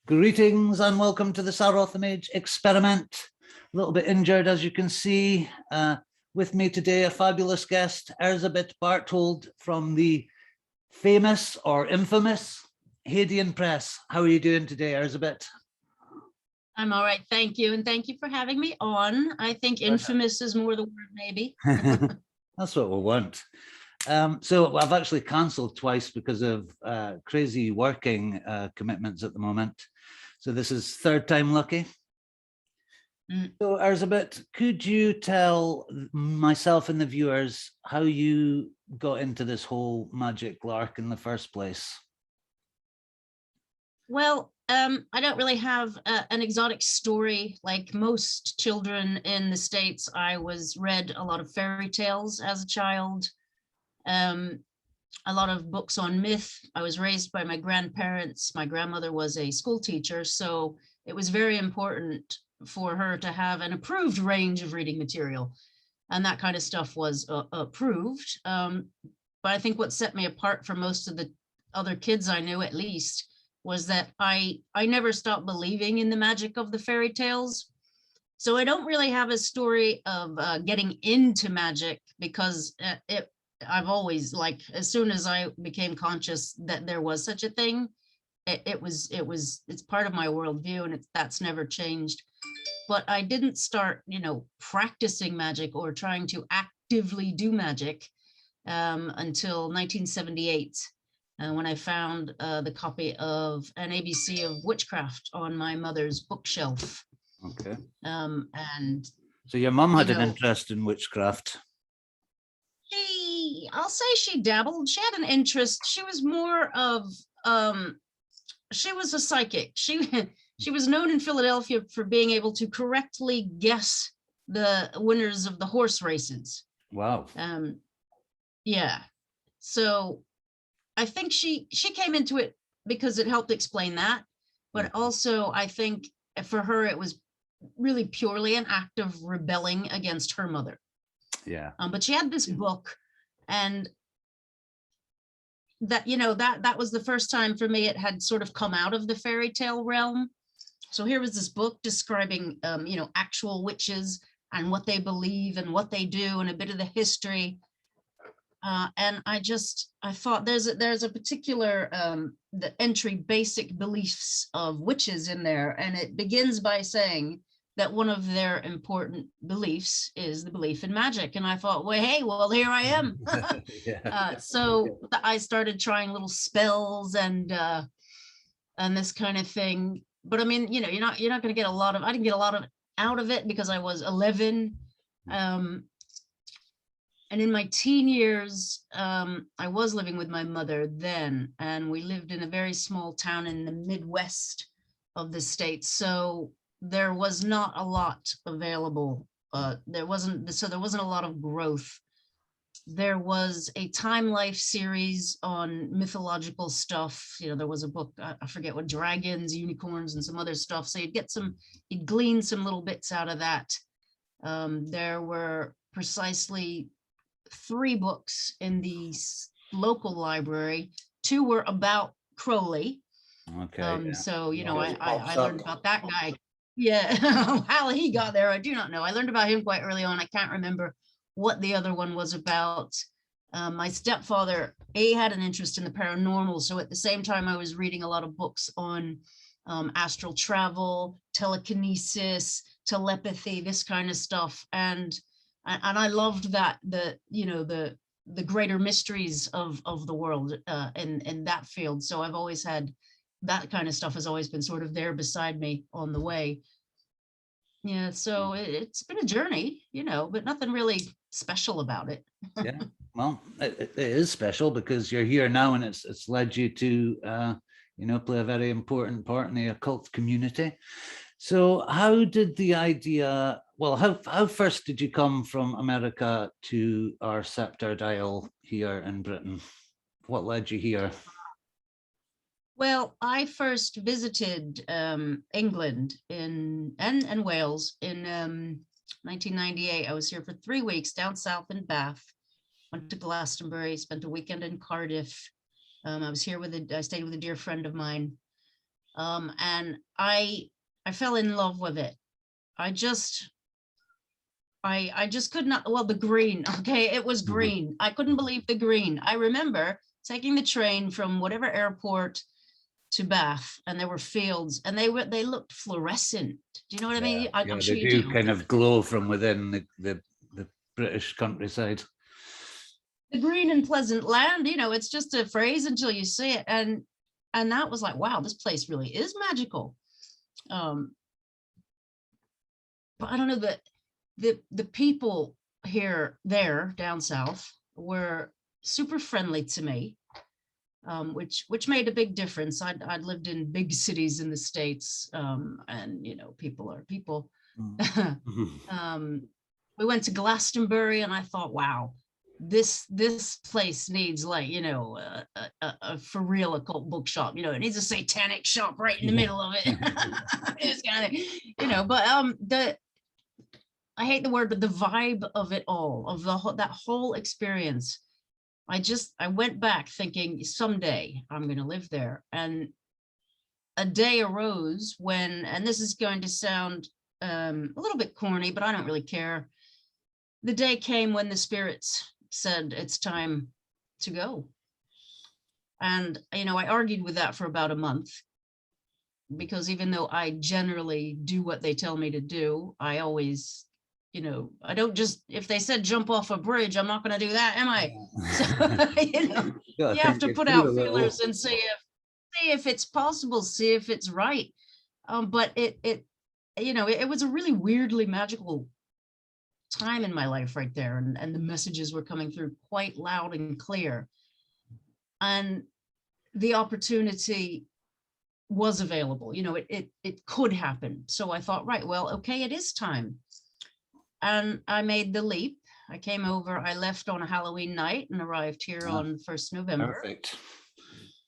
Greetings and welcome to the Saroth Mage experiment. A little bit injured, as you can see. With me today, a fabulous guest, Erzebet Barthold from the famous or infamous Hadean Press. How are you doing today, Erzebet? I'm all right, thank you. And thank you for having me on. I think infamous is more the word, maybe. That's what we want. So I've actually cancelled twice because of crazy working commitments at the moment. So this is third time lucky. So Erzebet, could you tell myself and the viewers how you got into this whole magic lark in the first place? Well, I don't really have an exotic story like most children in the States. I was read a lot of fairy tales as a child, a lot of books on myth. I was raised by my grandparents. My grandmother was a school teacher, so it was very important for her to have an approved range of reading material, and that kind of stuff was approved. But I think what set me apart from most of the other kids I knew, at least, was that I never stopped believing in the magic of the fairy tales. So I don't really have a story of getting into magic, because I've always, like, as soon as I became conscious that there was such a thing, it's part of my worldview, and that's never changed. But I didn't start, practicing magic or trying to actively do magic until 1978, when I found the copy of an ABC of Witchcraft on my mother's bookshelf. Okay. And so your mum had an interest in witchcraft. I'll say she dabbled. She had an interest. She was more of, she was a psychic. She was known in Philadelphia for being able to correctly guess the winners of the horse races. Wow. Yeah. So I think she came into it because it helped explain that. But also, I think for her, it was really purely an act of rebelling against her mother. Yeah. But she had this book, and that, that was the first time for me it had sort of come out of the fairy tale realm. So here was this book describing, actual witches and what they believe and what they do and a bit of the history. And I thought there's a particular the entry basic beliefs of witches in there, and it begins by saying that one of their important beliefs is the belief in magic. And I thought, well, hey, here I am. So I started trying little spells and this kind of thing. But I mean, you're not going to get a lot of, I didn't get a lot of out of it because I was 11. And in my teen years, I was living with my mother then, and we lived in a very small town in the Midwest of the States. So there was not a lot available. There wasn't a lot of growth. There was a Time Life series on mythological stuff. There was a book, I forget what, dragons, unicorns, and some other stuff. So you'd glean some little bits out of that. There were precisely 3 books in the local library. 2 were about Crowley. Okay. So, I learned about that guy. Yeah, how he got there, I do not know. I learned about him quite early on. I can't remember what the other one was about. My stepfather, he had an interest in the paranormal. So at the same time, I was reading a lot of books on astral travel, telekinesis, telepathy, this kind of stuff. And I loved that, the greater mysteries of the world in that field. So I've always had that kind of stuff, has always been sort of there beside me on the way. Yeah, so it's been a journey, but nothing really special about it. Yeah, well, it is special because you're here now, and it's led you to play a very important part in the occult community. So how did the idea, how first did you come from America to our sceptred isle here in Britain? What led you here? Well, I first visited England and Wales in 1998. I was here for 3 weeks down south in Bath, went to Glastonbury, spent a weekend in Cardiff. I stayed with a dear friend of mine. And I fell in love with it. I just could not, well, the green, okay, it was green. I couldn't believe the green. I remember taking the train from whatever airport to Bath, and there were fields, and they looked fluorescent. Do you know what I mean? I'm sure they you do do. kind of glow from within the British countryside. The green and pleasant land, you know, it's just a phrase until you see it. And that was like, wow, this place really is magical. But I don't know that the people there down south were super friendly to me, which made a big difference. I'd lived in big cities in the States, and you know, people are people. We went to Glastonbury, and I thought, wow, this place needs, like, you know, a for real occult bookshop. You know, it needs a satanic shop right in the middle of it. It's kind of, you know, but I hate the word, but the vibe of it all, of that whole experience. I went back thinking someday I'm going to live there. And a day arose when, and this is going to sound a little bit corny, but I don't really care. The day came when the spirits said, it's time to go. And, you know, I argued with that for about a month, because even though I generally do what they tell me to do, I always, you know, I don't just, if they said jump off a bridge, I'm not going to do that, am I? So, you know, you have to put out feelers and see if it's possible, see if it's right. But it you know, it was a really weirdly magical time in my life right there, and the messages were coming through quite loud and clear, and the opportunity was available. You know, it could happen. So I thought, right, well, okay, it is time. And I made the leap. I came over, I left on a Halloween night and arrived here on 1st November. Perfect.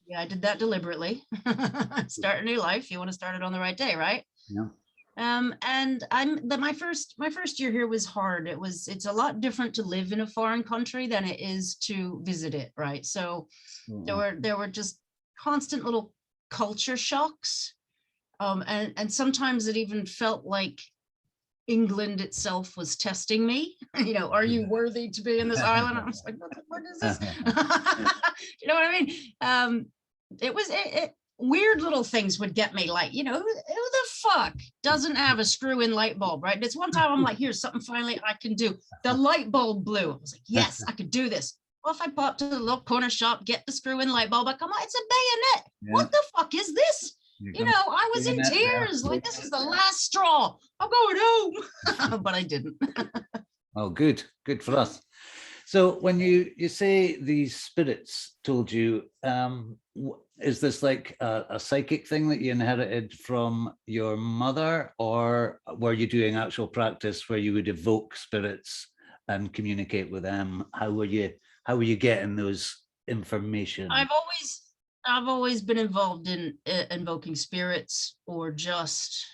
Yeah, I did that deliberately. Start a new life. You want to start it on the right day, right? Yeah. And my first year here was hard. It's a lot different to live in a foreign country than it is to visit it, right? So there were just constant little culture shocks. And sometimes it even felt like England itself was testing me. You know, are you worthy to be in this island? I was like, what the fuck is this? You know what I mean? It weird little things would get me, like, you know, who the fuck doesn't have a screw-in light bulb, right? This one time I'm like, here's something finally I can do. The light bulb blew. I was like, yes, I could do this. Well, if I pop to the little corner shop, get the screw-in light bulb, I come out, it's a bayonet. Yeah. What the fuck is this? You know, I was in tears, like, this is the last straw. I'm going home. But I didn't. Oh, good for us. So when you say these spirits told you, is this like a psychic thing that you inherited from your mother, or were you doing actual practice where you would evoke spirits and communicate with them? How were you getting those information? I've always been involved in invoking spirits, or just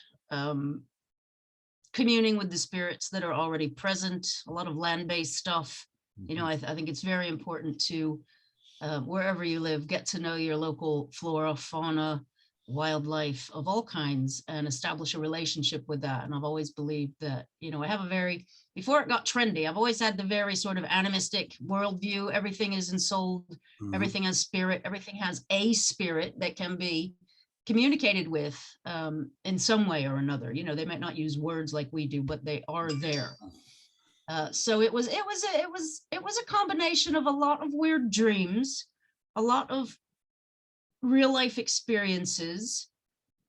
communing with the spirits that are already present. A lot of land-based stuff. You know, I think it's very important to, wherever you live, get to know your local flora, fauna, wildlife of all kinds, and establish a relationship with that. And I've always believed that, you know, I have a very, before it got trendy, I've always had the very sort of animistic worldview. Everything is ensouled, everything has spirit, everything has a spirit that can be communicated with in some way or another. You know, they might not use words like we do, but they are there. So it was a combination of a lot of weird dreams, a lot of real life experiences,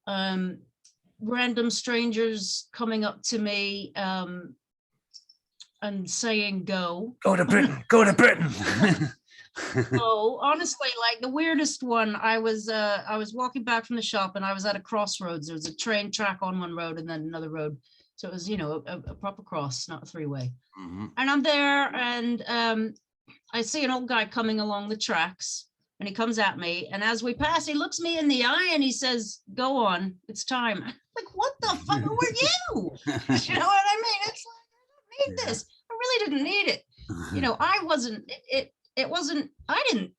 random strangers coming up to me and saying, go to Britain, go to Britain. Oh, honestly, like the weirdest one, I was walking back from the shop, and I was at a crossroads. There was a train track on one road and then another road. So it was, you know, a proper cross, not a three-way. And I'm there, and I see an old guy coming along the tracks, and he comes at me. And as we pass, he looks me in the eye and he says, go on, it's time. I'm like, what the fuck, who are you? You know what I mean? It's like, I don't need this. I really didn't need it. You know, I wasn't, it wasn't, I didn't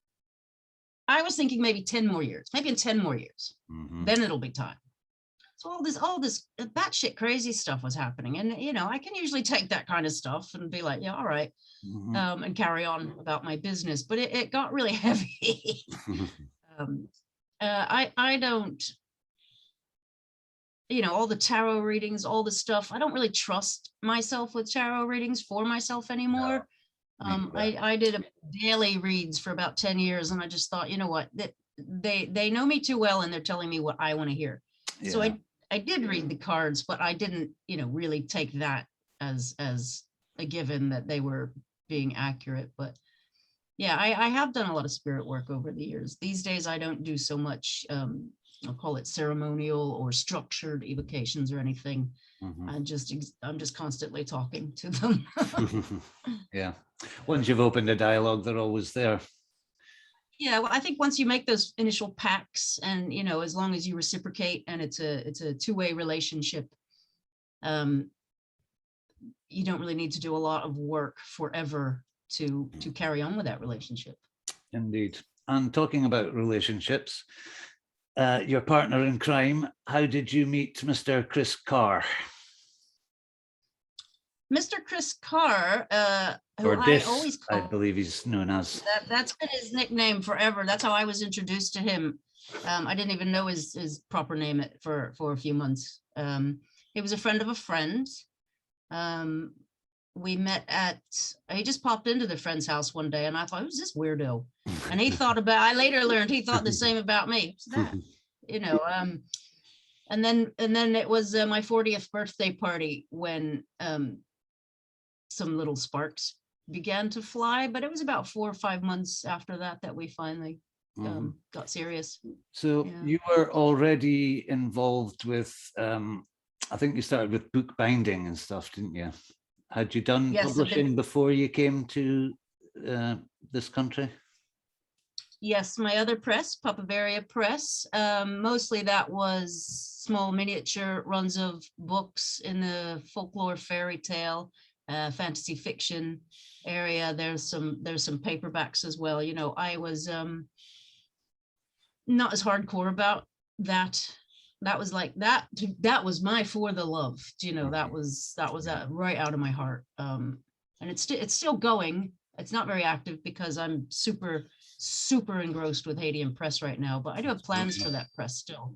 I was thinking maybe 10 more years, maybe in 10 more years, then it'll be time. So all this batshit crazy stuff was happening. And, you know, I can usually take that kind of stuff and be like, yeah, all right, and carry on about my business. But it got really heavy. I don't, you know, all the tarot readings, all the stuff, I don't really trust myself with tarot readings for myself anymore. I did a daily reads for about 10 years, and I just thought, you know what, that they know me too well, and they're telling me what I want to hear. Yeah. So I did read the cards, but I didn't, you know, really take that as a given that they were being accurate. But yeah, I have done a lot of spirit work over the years. These days, I don't do so much, I'll call it ceremonial or structured evocations or anything. I'm just constantly talking to them. Yeah. Once you've opened a dialogue, they're always there. Yeah, well, I think once you make those initial pacts, and, you know, as long as you reciprocate and it's a two-way relationship, you don't really need to do a lot of work forever to carry on with that relationship. Indeed. And talking about relationships, your partner in crime, how did you meet Mr. Chris Carr? Mr. Chris Carr, who or Dis, I always call, I believe he's known as. That's been his nickname forever. That's how I was introduced to him. I didn't even know his proper name for a few months. He was a friend of a friend. We met he just popped into the friend's house one day, and I thought, who's this weirdo? And he thought I later learned he thought the same about me. What's that? You know, and then it was my 40th birthday party when some little sparks began to fly, but it was about 4 or 5 months after that we finally got serious. So yeah. You were already involved with, I think you started with book binding and stuff, didn't you? Had you done publishing before you came to this country? Yes, my other press, Papaveria Press, mostly that was small miniature runs of books in the folklore, fairy tale, fantasy fiction area. There's some paperbacks as well. You know, I was not as hardcore about that. That was like that was my For the Love. You know, that was right out of my heart. And it's still going. It's not very active because I'm super engrossed with Hadean Press right now, but I do have plans for that press still.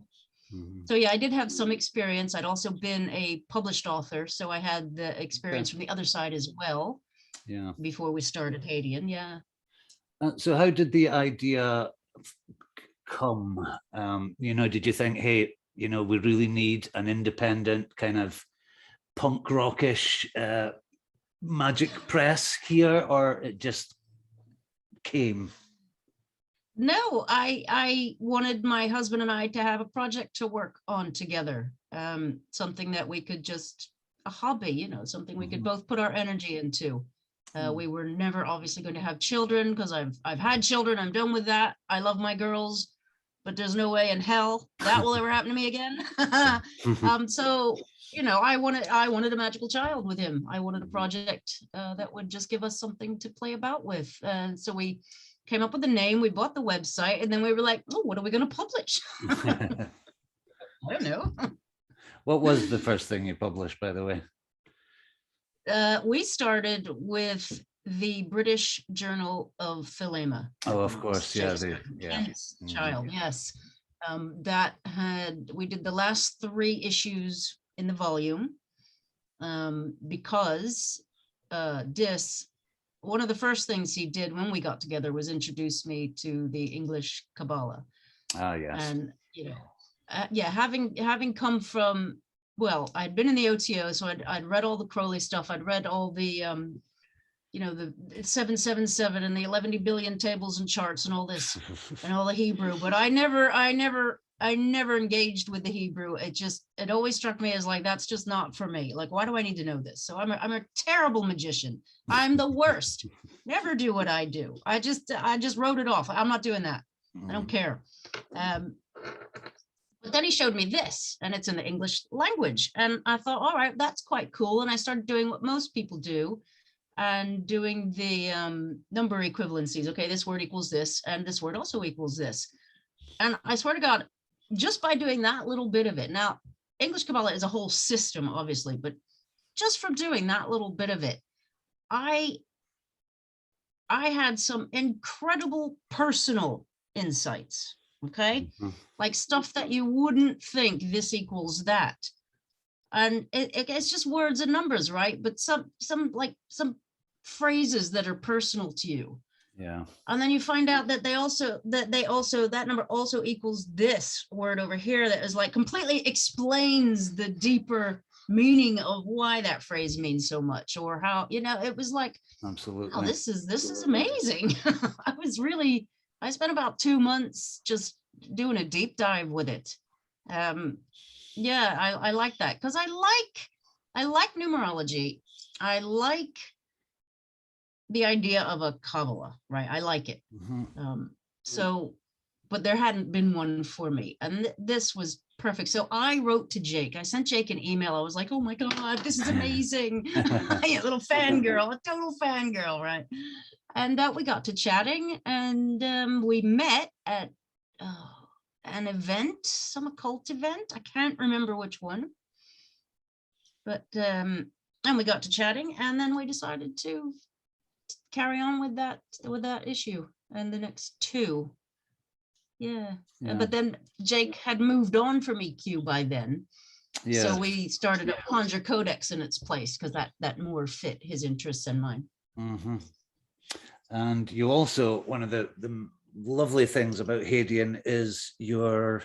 So yeah, I did have some experience. I'd also been a published author, so I had the experience from the other side as well. Yeah. Before we started Hadean, yeah. So how did the idea come? You know, did you think, hey, you know, we really need an independent kind of punk rockish magic press here, or it just came? No, I wanted my husband and I to have a project to work on together, something that we could just, a hobby, you know, something we could both put our energy into. We were never obviously going to have children because I've had children. I'm done with that. I love my girls, but there's no way in hell that will ever happen to me again. So, you know, I wanted a magical child with him. I wanted a project that would just give us something to play about with. And so we came up with a name, we bought the website, and then we were like, oh, what are we going to publish? I don't know. What was the first thing you published, by the way? We started with the British Journal of Thelema. Oh, of course, yeah. Child, yes. We did the last 3 issues in the volume because Dis, one of the first things he did when we got together was introduce me to the English Kabbalah. Ah, yes. And, you know, yeah, having come from, well, I'd been in the OTO, so I'd read all the Crowley stuff. I'd read all the, you know, the 777 and the 11 billion tables and charts and all this and all the Hebrew, but I never engaged with the Hebrew. It always struck me as like, that's just not for me. Like, why do I need to know this? So I'm a terrible magician. I'm the worst. Never do what I do. I just wrote it off. I'm not doing that. I don't care. But then he showed me this, and it's in the English language. And I thought, all right, that's quite cool. And I started doing what most people do. and doing the number equivalencies. Okay, this word equals this, and this word also equals this. And I swear to God, just by doing that little bit of it. Now, English Kabbalah is a whole system, obviously, but just from doing that little bit of it, I had some incredible personal insights, okay? Like stuff that you wouldn't think this equals that. And it's just words and numbers, right? But some phrases that are personal to you. Yeah. And then you find out that that number also equals this word over here that is like completely explains the deeper meaning of why that phrase means so much, or how, it was like, Absolutely. oh, this is amazing. I spent about 2 months just doing a deep dive with it. Yeah, I like that because I like numerology. I like the idea of a Kabbalah, right? I like it. So, but there hadn't been one for me. And this was perfect. So I wrote to Jake. I sent Jake an email. I was like, oh my God, this is amazing. A little fangirl, a total fangirl, right? And we got to chatting, and we met at an event, some occult event. I can't remember which one. But, and we got to chatting, and then we decided to carry on with that issue and the next two. Yeah. But then Jake had moved on from EQ by then. Yeah. So we started a Conjure Codex in its place because that more fit his interests and mine. And you also, one of the lovely things about Hadean is your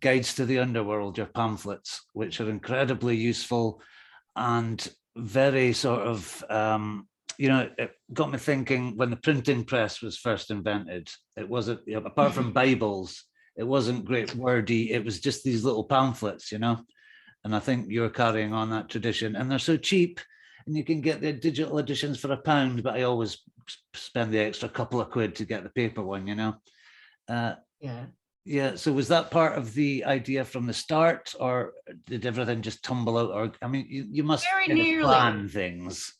guides to the underworld, your pamphlets, which are incredibly useful and very sort of it got me thinking when the printing press was first invented, it wasn't, apart from Bibles, it wasn't great wordy, it was just these little pamphlets, and I think you're carrying on that tradition, and they're so cheap, and you can get the digital editions for £1, but I always spend the extra couple of quid to get the paper one, Yeah, so was that part of the idea from the start, or did everything just tumble out? Or, I mean, you must plan things.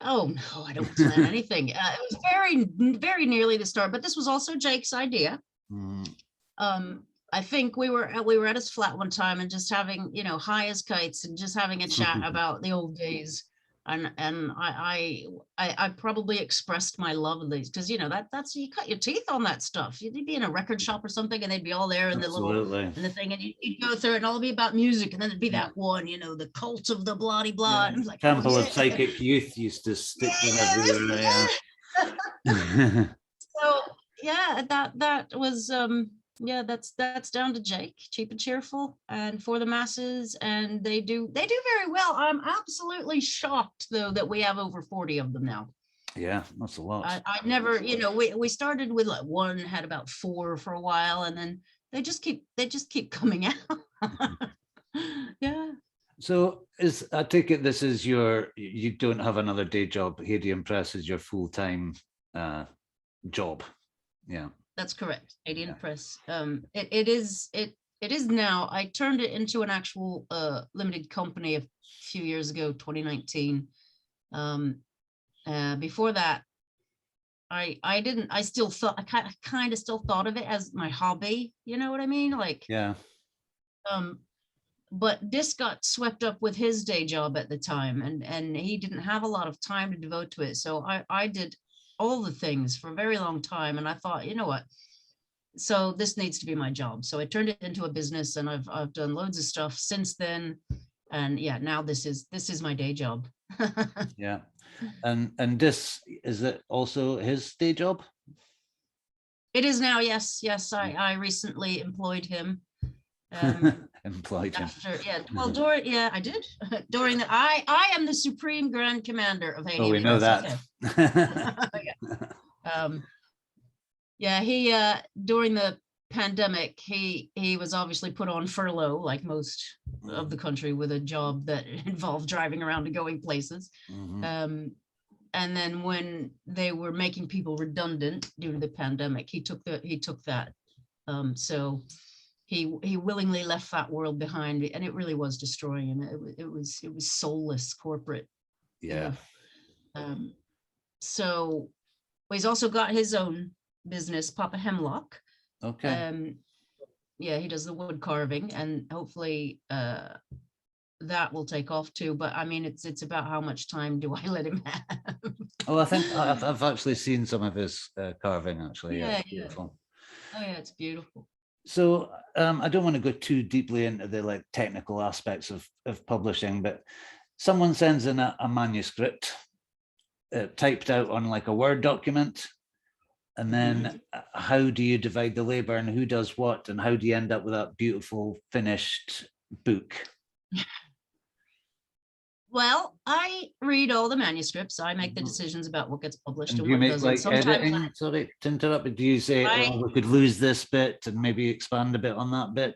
Oh, no, I don't plan anything. It was very, very nearly the start, but this was also Jake's idea. I think we were at his flat one time and just having, high as kites and just having a chat about the old days. And I probably expressed my love of these because, that's, you cut your teeth on that stuff. You'd be in a record shop or something and they'd be all there in the little, in the thing, and you'd go through it and all be about music. And then it'd be that one, the cult of the bloody blah. And it was like, Temple of Psychic Youth used to stick them everywhere. So yeah, that was, that's down to Jake, cheap and cheerful and for the masses, and they do very well. I'm absolutely shocked though that we have over 40 of them now. Yeah, that's a lot. I never, we started with like one, had about 4 for a while, and then they just keep coming out. Yeah. So I take it this is you don't have another day job. Hadean Press is your full-time job. Yeah. That's correct. Hadean Press. It is now. I turned it into an actual limited company a few years ago, 2019. Before that, I didn't. I still thought I kind of still thought of it as my hobby. You know what I mean? Like, yeah. But this got swept up with his day job at the time, and he didn't have a lot of time to devote to it. So I did all the things for a very long time. And I thought, you know what? So this needs to be my job. So I turned it into a business, and I've done loads of stuff since then. And yeah, now this is my day job. Yeah. And this, is it also his day job? It is now. Yes. I recently employed him. Employed him. I did. During the I am the Supreme Grand Commander of Hadean. Oh, we know that. He during the pandemic, he was obviously put on furlough, like most of the country, with a job that involved driving around and going places. And then when they were making people redundant due to the pandemic, he took that. So he willingly left that world behind, and it really was destroying him. It was soulless corporate. Yeah. So he's also got his own business, Papa Hemlock. Okay. Yeah, he does the wood carving, and hopefully that will take off too. But I mean, it's about how much time do I let him have? Oh, I think I've actually seen some of his carving, actually. Yeah, it's beautiful. Oh yeah, it's beautiful. So I don't want to go too deeply into the like technical aspects of publishing, but someone sends in a manuscript typed out on like a Word document. And then how do you divide the labor and who does what? And how do you end up with that beautiful finished book? Well, I read all the manuscripts. I make the decisions about what gets published and do you what make doesn't. like Sometimes editing? Sorry to interrupt, but do you say, oh, we could lose this bit and maybe expand a bit on that bit?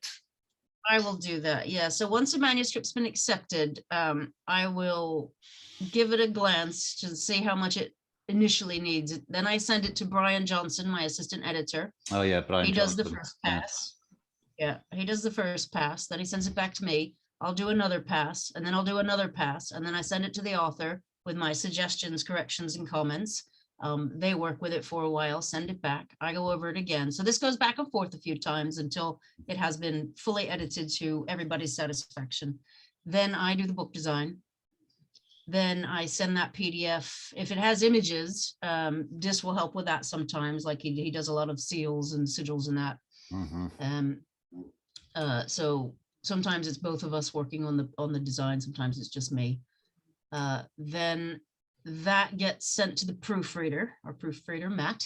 I will do that. Yeah. So once a manuscript's been accepted, I will give it a glance to see how much it initially needs. Then I send it to Brian Johnson, my assistant editor. Oh yeah, Brian. He does Johnson. the first pass. Yeah, he does the first pass. Then he sends it back to me. I'll do another pass, and then I'll do another pass, and then I send it to the author with my suggestions, corrections, and comments. They work with it for a while, send it back. I go over it again. So this goes back and forth a few times until it has been fully edited to everybody's satisfaction. Then I do the book design. Then I send that PDF. If it has images, Dis will help with that sometimes. Like he does a lot of seals and sigils and that. So sometimes it's both of us working on the design. Sometimes it's just me. Then that gets sent to the proofreader, our proofreader, Matt.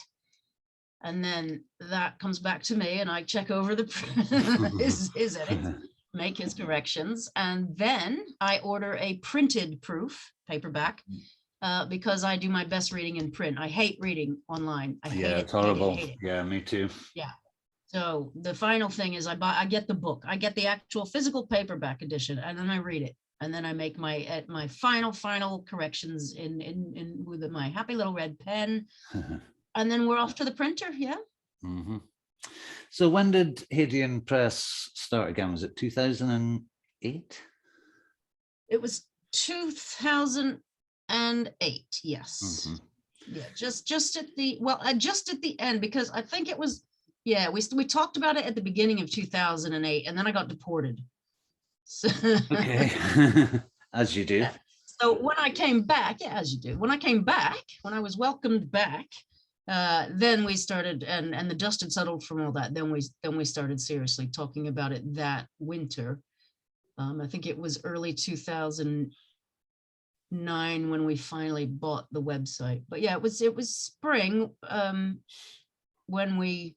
And then that comes back to me and I check over his edit, make his corrections. And then I order a printed proof, paperback, because I do my best reading in print. I hate reading online. I hate it. It's horrible. Hate it. Yeah, me too. Yeah. So the final thing is I get the book. I get the actual physical paperback edition, and then I read it. And then I make my final corrections in with my happy little red pen. And then we're off to the printer. Yeah. So when did Hadean Press start again? Was it 2008? It was 2008. Yes. Yeah. Just at the end, because I think it was, yeah, we talked about it at the beginning of 2008, and then I got deported. So, okay. As you do. Yeah. So when I came back, yeah, as you do, when I was welcomed back, then we started, and the dust had settled from all that. Then we started seriously talking about it that winter. I think it was early 2009 when we finally bought the website. But yeah, it was spring when we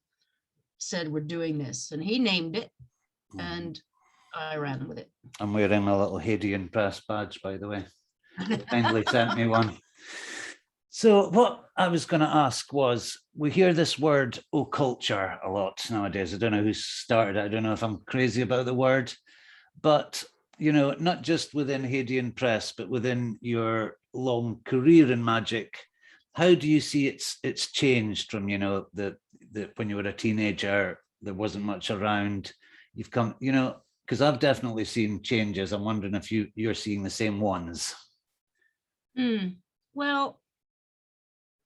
said we're doing this, and he named it, and I ran with it. I'm wearing my little Hadean Press badge, by the way. They kindly sent me one. So what I was going to ask was, we hear this word occulture a lot nowadays. I don't know who started it. I don't know if I'm crazy about the word, but not just within Hadean Press, but within your long career in magic, how do you see it's changed from the when you were a teenager, there wasn't much around. You've come, because I've definitely seen changes. I'm wondering if you're seeing the same ones. Well,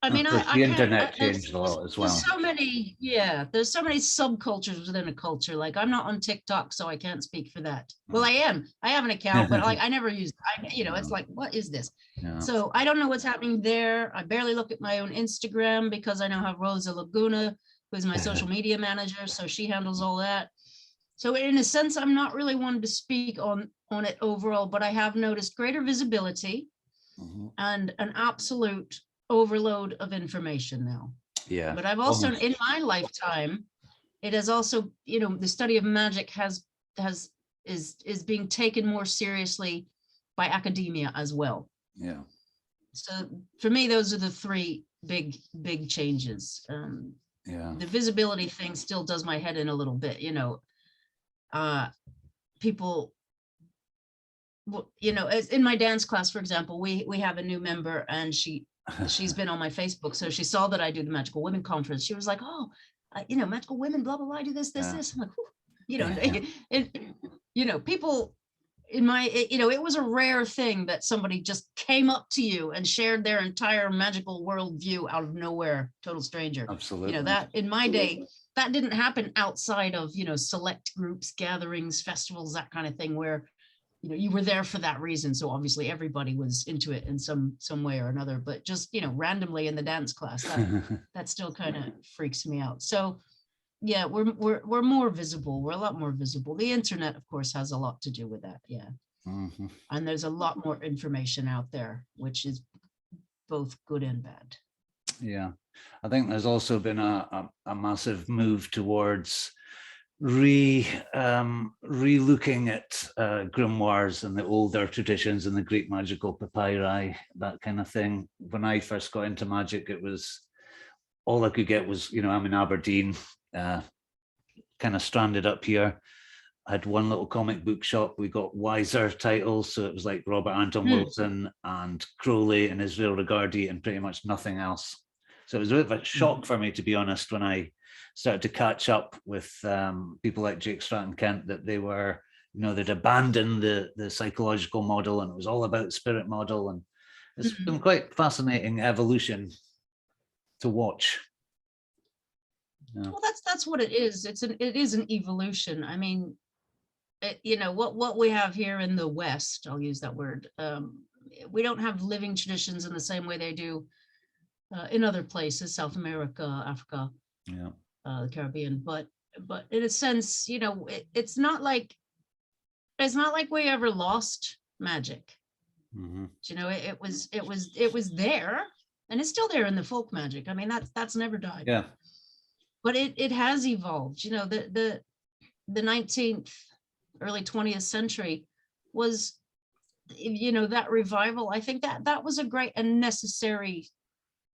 I mean, the internet changed a lot as well. There's so many subcultures within a culture. Like, I'm not on TikTok, so I can't speak for that. Well, I am. I have an account, but like I never use it. It's like, what is this? Yeah. So I don't know what's happening there. I barely look at my own Instagram because I now have Rosa Laguna, who's my social media manager, so she handles all that. So in a sense, I'm not really wanting to speak on it overall, but I have noticed greater visibility and an absolute overload of information now. Yeah. But I've also, in my lifetime, it has also, the study of magic is being taken more seriously by academia as well. Yeah. So for me, those are the three big changes. The visibility thing still does my head in a little bit, people, in my dance class, for example, we have a new member, and she's been on my Facebook, so she saw that I do the Magical Women Conference. She was like, oh, Magical Women, blah blah blah, I do this. I'm like, people it was a rare thing that somebody just came up to you and shared their entire magical worldview out of nowhere, total stranger. Absolutely. That in my day, that didn't happen outside of, select groups, gatherings, festivals, that kind of thing, where, you were there for that reason. So obviously everybody was into it in some way or another, but just, randomly in the dance class, that still kind of freaks me out. So yeah, we're more visible. We're a lot more visible. The internet, of course, has a lot to do with that. Yeah. Mm-hmm. And there's a lot more information out there, which is both good and bad. Yeah. I think there's also been a massive move towards re-looking at grimoires and the older traditions and the Greek magical papyri, that kind of thing. When I first got into magic, it was all I could get was, I'm in Aberdeen, kind of stranded up here. I had one little comic book shop. We got wiser titles, so it was like Robert Anton Wilson and Crowley and Israel Regardie and pretty much nothing else. So it was a bit of a shock for me, to be honest, when I started to catch up with people like Jake Stratton Kent, that they were, they'd abandoned the psychological model and it was all about the spirit model. And it's been quite fascinating evolution to watch. Yeah. Well, that's what it is. It is an evolution. I mean, what we have here in the West, I'll use that word. We don't have living traditions in the same way they do in other places, South America, Africa, the Caribbean. But in a sense, it's not like we ever lost magic. Mm-hmm. It was there, and it's still there in the folk magic. I mean, that's never died. Yeah. But it has evolved. The 19th, early 20th century was, that revival. I think that was a great and necessary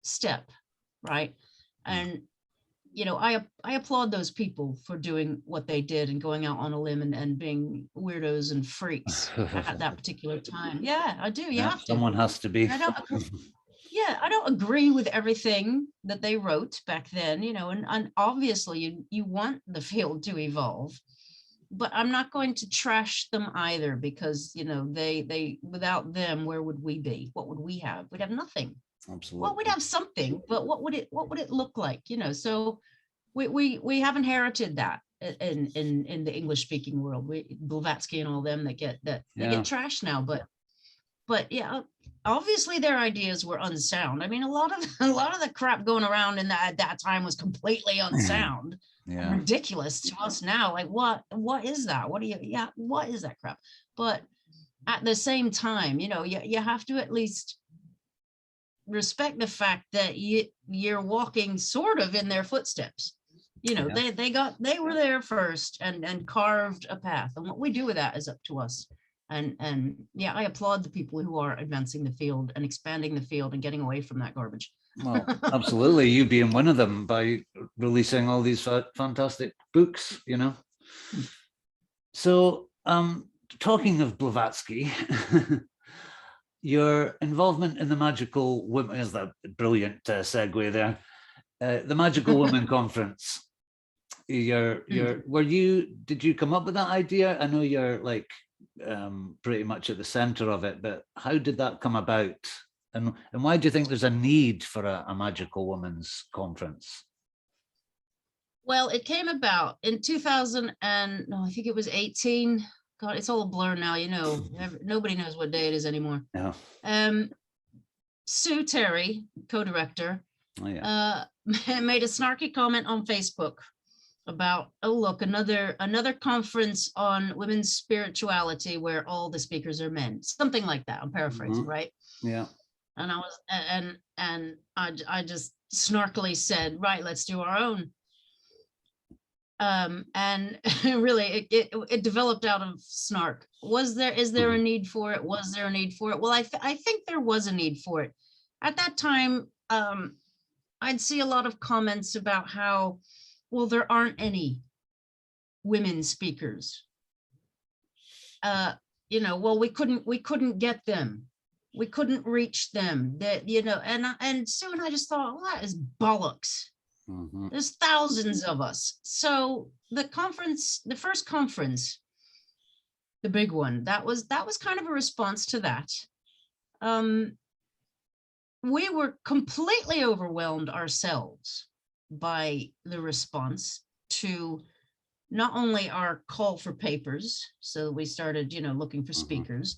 step, right? And I applaud those people for doing what they did and going out on a limb and being weirdos and freaks at that particular time. Yeah, I do. You have to. Someone has to be. I don't agree with everything that they wrote back then, and obviously you want the field to evolve, but I'm not going to trash them either, because, they without them, where would we be? What would we have? We'd have nothing. Absolutely. Well, we'd have something, but what would it look like? So we have inherited that in the English speaking world. Blavatsky and all them that get trashed now, but yeah, obviously their ideas were unsound. I mean, a lot of the crap going around at that time was completely unsound. And ridiculous to us now. Like, what is that? What is that crap? But at the same time, you have to at least respect the fact that you're walking sort of in their footsteps. They were there first and carved a path, and what we do with that is up to us. And yeah, I applaud the people who are advancing the field and expanding the field and getting away from that garbage. Well, absolutely. You being one of them by releasing all these fantastic books, So talking of Blavatsky, your involvement in the Magical Women, is that brilliant segue there? The Magical Women Conference. Did you come up with that idea? I know you're like pretty much at the center of it, but how did that come about? And why do you think there's a need for a Magical Women's Conference? Well, it came about in 2000 and no, I think it was 18. God, it's all a blur now, nobody knows what day it is anymore. Yeah. Sue Terry, co-director, made a snarky comment on Facebook about, oh, look, another conference on women's spirituality where all the speakers are men, something like that. I'm paraphrasing, right? Yeah. And I just snarkily said, right, let's do our own. And really it developed out of snark. Is there a need for it? Was there a need for it? Well, I think there was a need for it. At that time, I'd see a lot of comments about how, well, there aren't any women speakers. Well, we couldn't get them. We couldn't reach them. And Sue and I just thought, well, that is bollocks. Mm-hmm. There's thousands of us. So the first conference the big one. That was kind of a response to that. We were completely overwhelmed ourselves by the response to not only our call for papers, so we started, looking for speakers,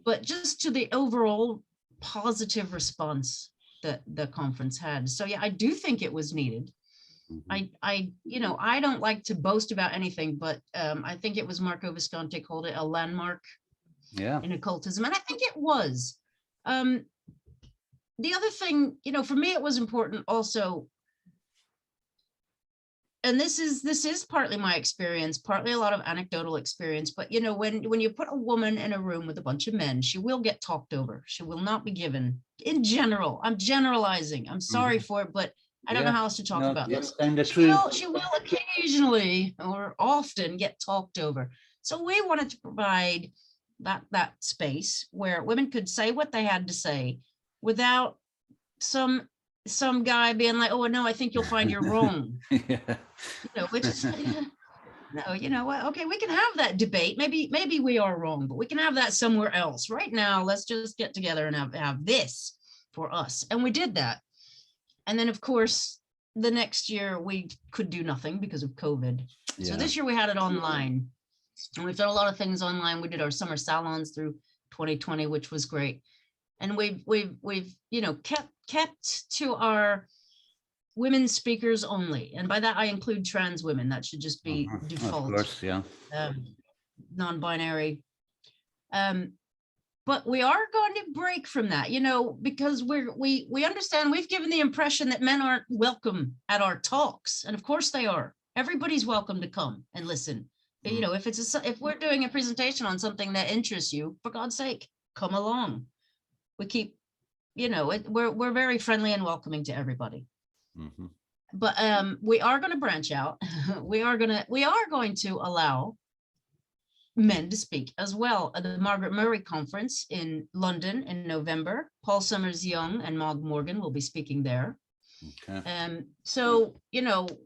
but just to the overall positive response that the conference had. So yeah, I do think it was needed. I don't like to boast about anything, but I think it was Marco Visconti called it a landmark in occultism, and I think it was. The other thing, for me, it was important also, and this is partly my experience, partly a lot of anecdotal experience, but when you put a woman in a room with a bunch of men, she will get talked over. She will not be given, in general. I'm generalizing. I'm sorry for it, but I don't know how else to talk about this. She will occasionally or often get talked over. So we wanted to provide that space where women could say what they had to say without some guy being like, oh no, I think you'll find you're wrong. Which is no, you know what? Okay, we can have that debate. Maybe we are wrong, but we can have that somewhere else. Right now, let's just get together and have this for us. And we did that. And then, of course, the next year we could do nothing because of COVID. So this year we had it online, and we've done a lot of things online. We did our summer salons through 2020, which was great. And we've kept to our women speakers only, and by that I include trans women. That should just be default. Of course, non-binary. But we are going to break from that, because we understand we've given the impression that men aren't welcome at our talks, and of course they are. Everybody's welcome to come and listen. If we're doing a presentation on something that interests you, for God's sake, come along. We keep, we're very friendly and welcoming to everybody. But we are going to branch out. We are going to allow men to speak as well at the Margaret Murray conference in London in November. Paul Summers Young and Maud Morgan will be speaking there. So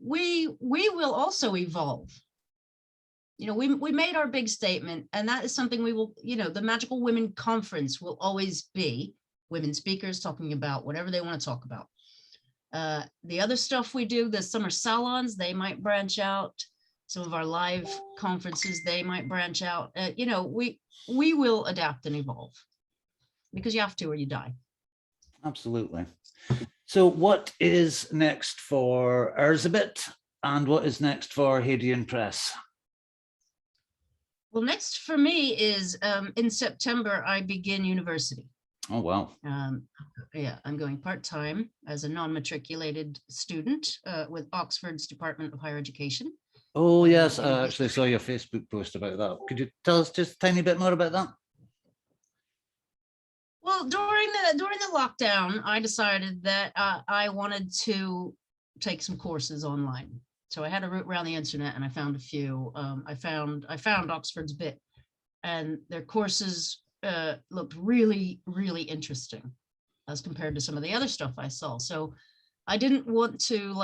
we will also evolve. We made our big statement, and that is something we will, the Magical Women Conference will always be women speakers talking about whatever they want to talk about. The other stuff we do, the summer salons, they might branch out. Some of our live conferences, they might branch out. We will adapt and evolve, because you have to or you die. Absolutely. So what is next for Erzebet, and what is next for Hadean Press? Well, next for me is in September, I begin university. Oh, wow. I'm going part-time as a non-matriculated student with Oxford's Department of Higher Education. Oh, yes, I actually saw your Facebook post about that. Could you tell us just a tiny bit more about that? Well, during the lockdown, I decided that I wanted to take some courses online. So I had to root around the internet, and I found a few. I found Oxford's BIT, and their courses looked really, really interesting as compared to some of the other stuff I saw. So I didn't want to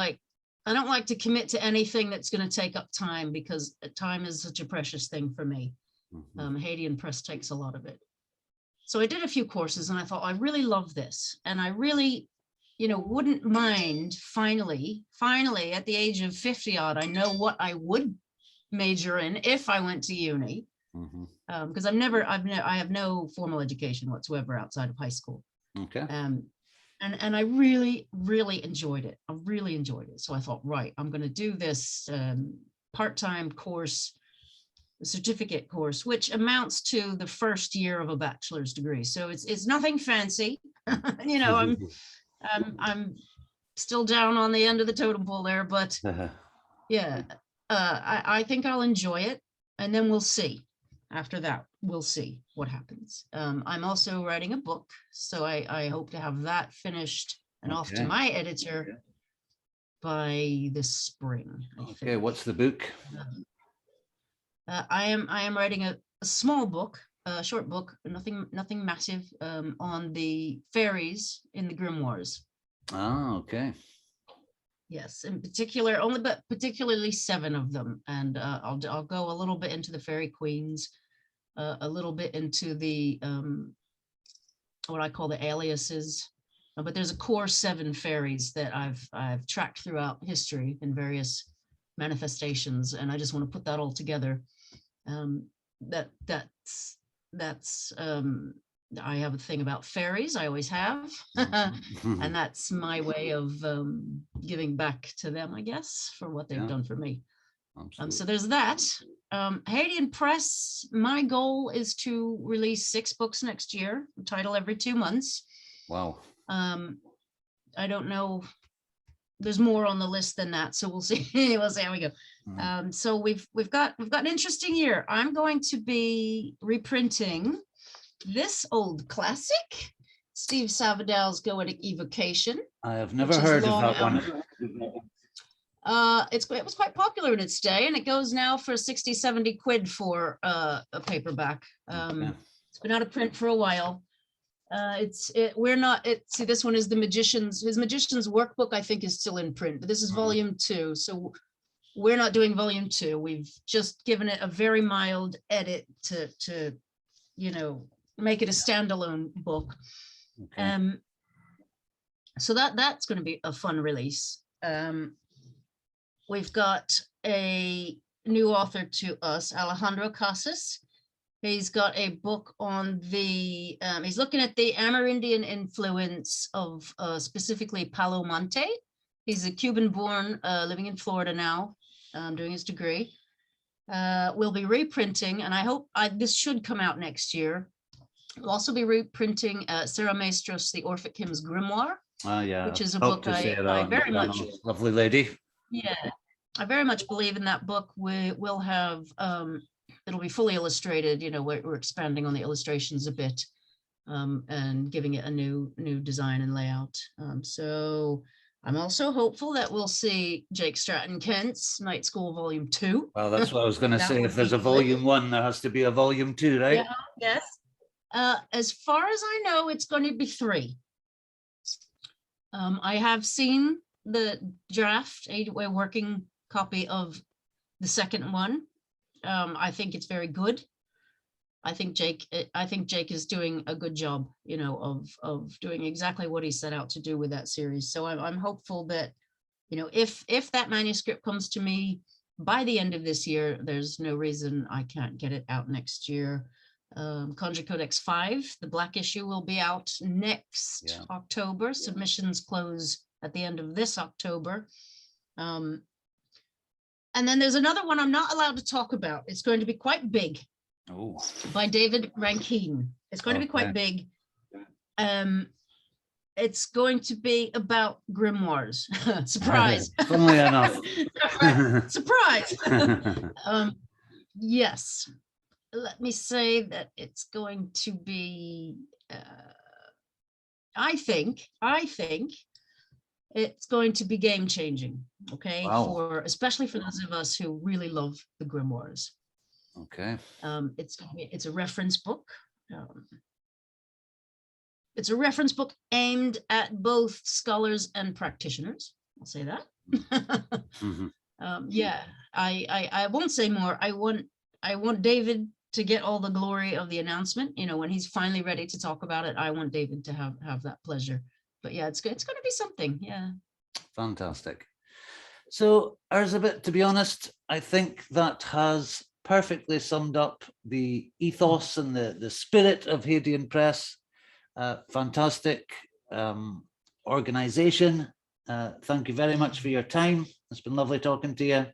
I don't like to commit to anything that's going to take up time, because time is such a precious thing for me. Hadean Press takes a lot of it. So I did a few courses, and I thought, I really love this. And I really, wouldn't mind finally at the age of 50 odd, I know what I would major in if I went to uni. Because I have no formal education whatsoever outside of high school. Okay. And I really, really enjoyed it. I really enjoyed it. So I thought, right, I'm going to do this part-time course, the certificate course, which amounts to the first year of a bachelor's degree. So it's nothing fancy. I'm still down on the end of the totem pole there, but yeah, I think I'll enjoy it, and then we'll see. After that, we'll see what happens. I'm also writing a book, so I hope to have that finished and off to my editor by the spring. Okay, what's the book? I am writing a small book, a short book, nothing massive, on the fairies in the grimoires. Ah, okay. Yes, in particular, particularly 7 of them, and I'll go a little bit into the fairy queens. a little bit into the what I call the aliases. But there's a core 7 fairies that I've tracked throughout history in various manifestations, and I just want to put that all together. That's I have a thing about fairies. I always have, and that's my way of giving back to them, I guess, for what they've done for me. So there's that. Hadean Press, my goal is to release 6 books next year, title every 2 months. Wow. I don't know, there's more on the list than that, so we'll see. We'll see how we go. So we've got an interesting year. I'm going to be reprinting this old classic, Steve Savadell's Goetic Evocation. I have never heard of that one. It was quite popular in its day, and it goes now for 60, 70 quid for a paperback. It's been out of print for a while. See, this one is his magician's workbook, I think, is still in print, but this is volume 2. So we're not doing volume 2. We've just given it a very mild edit to make it a standalone book. So that's going to be a fun release. We've got a new author to us, Alejandro Casas. He's got a book on the, he's looking at the Amerindian influence of specifically Palo Monte. He's a Cuban-born, living in Florida now, doing his degree. We'll be reprinting, and I hope this should come out next year. We'll also be reprinting Sarah Maestros, The Orphic Hymns Grimoire, which is a book I very much... Lovely lady. Yeah, I very much believe in that book. We will have... it'll be fully illustrated. We're expanding on the illustrations a bit, and giving it a new design and layout. So I'm also hopeful that we'll see Jake Stratton Kent's Night School Volume 2. Well, that's what I was going to say. If there's a Volume 1, there has to be a Volume 2, right? Yeah, yes. As far as I know, it's going to be 3. I have seen the draft, a working copy of the second one. I think it's very good. I think Jake is doing a good job, of doing exactly what he set out to do with that series. So I'm hopeful that, if that manuscript comes to me by the end of this year, there's no reason I can't get it out next year. Conjure Codex 5, the black issue, will be out next October. Submissions close at the end of this October. And then there's another one I'm not allowed to talk about. It's going to be quite big. Oh. By David Rankine. It's going to be quite big. It's going to be about grimoires. Surprise. Funnily enough. Surprise. Yes. Let me say that it's going to be, I think it's going to be game changing. Okay. Wow. Especially for those of us who really love the grimoires. Okay. It's a reference book. It's a reference book aimed at both scholars and practitioners. I'll say that. Yeah, I won't say more. I want David to get all the glory of the announcement. When he's finally ready to talk about it, I want David to have that pleasure. But yeah, it's going to be something. Yeah. Fantastic. So, Erzebet, to be honest, I think that has perfectly summed up the ethos and the spirit of Hadean Press. Fantastic organization. Thank you very much for your time. It's been lovely talking to you.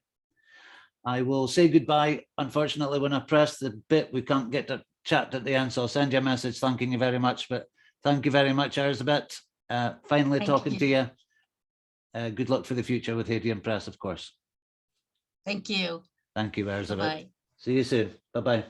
I will say goodbye. Unfortunately, when I press the bit, we can't get to chat at the end, so I'll send you a message thanking you very much. But thank you very much, Erzebet. Finally talking to you. Good luck for the future with Hadean Press, of course. Thank you. Thank you, Erzebet. Bye. See you soon. Bye-bye.